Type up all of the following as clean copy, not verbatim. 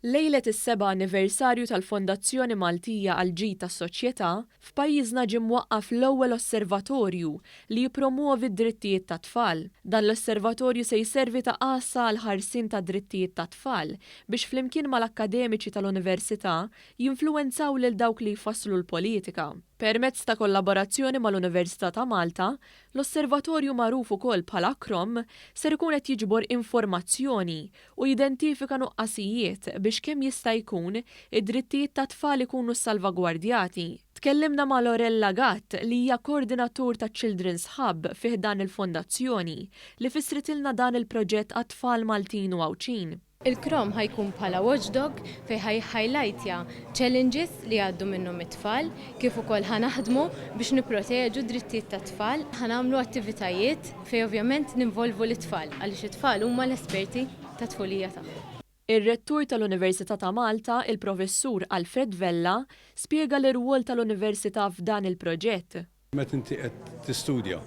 Lejlet is-7 anniversarju tal-Fondazzjoni Maltija għal ġid tas-soċjetà f'pajjiżna ġie mwaqqaf l-ewwel osservatorju li jippromuovi d-drittijiet tat-tfal. Dan l-osservatorju se jservi ta' qasa għal ħarsien ta' drittijiet tat-tfal biex flimkien mal-akkademiċi tal-Università jinfluwenzaw lil dawk li jfasslu l-politika. Permezz ta' kollaborazzjoni mal-Università ta' Malta, l-osservatorju magħruf ukoll bħala KROM ser ikun qed jiġbor informazzjoni u jidentifika nuqqasijiet biex kemm jista' jkun id-drittijiet tat-tfal ikunu salvagwardjati. Tkellimna ma' Lorella Gatt li hija koordinatur ta' Children's Hub fih dan il-fondazzjoni li fissritilna dan il-proġett għat-tfal Maltin u Għawċin. Il-KROM ħajkun bħala watchdog fej highlightja challenges li għaddu minnhom it-tfal, kif ukoll ħanaħdmu biex nipproteġu drittijiet tat-tfal, ħanamlu attivitajiet fej ovvjament ninvolvu l-tfal għaliex it-tfal huma l-esperti tat-tfulija tagħhom. Ir-rettur tal-Università ta' Malta, il-Professur Alfred Vella, spjega l-irwol tal-Università f'dan il-proġett. Meta inti qed tistudja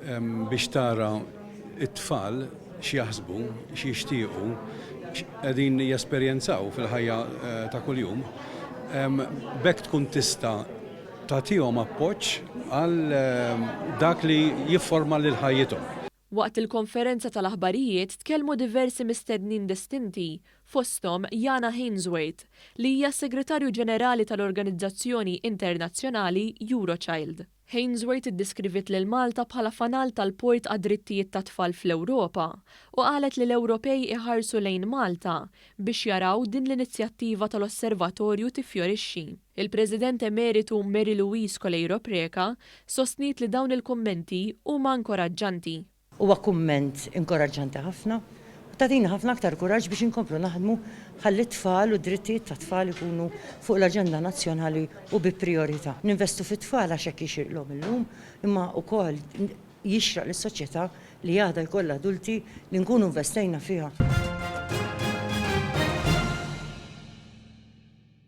biex tara it-tfal x'jaħsbu, x'jixtiequ, qegħdin jesperjenzaw fil-ħajja ta' kuljum, bekk tkun tista' tagħtihom appoġġ għal dak li jifforma lil ħajjithom. Waqt il-konferenza tal-aħbarijiet tkellmu diversi mistednin distinti, fosthom Jana Hainsworth, li hija segretarju ġenerali tal-Organizzazzjoni Internazzjonali Eurochild. Hainsworth iddiskrivit lil Malta bħala fanal tal-port għad-drittijiet tat-tfal fl-Ewropa u qalet li l-Ewropej iħarsu lejn Malta biex jaraw din l-inizjattiva tal-osservatorju tifjorixxi. Il-President Emeritu Mary Louise Colejro Preca sostniet li dawn il-kummenti huma inkoraġġanti. Huwa kumment inkoraġġanti ħafna, tagħtina ħafna aktar kuraġġ biex inkomplu naħdmu ħalli t-tfal u d-drittijiet tat-tfal ikunu fuq l-aġenda nazzjonali u bi priorità. Ninvestu fit-tfal għax hekk jixirqlhom illum, imma wkoll jixraq lis-soċjetà li għadha jkollha adulti li nkunu investejna fiha.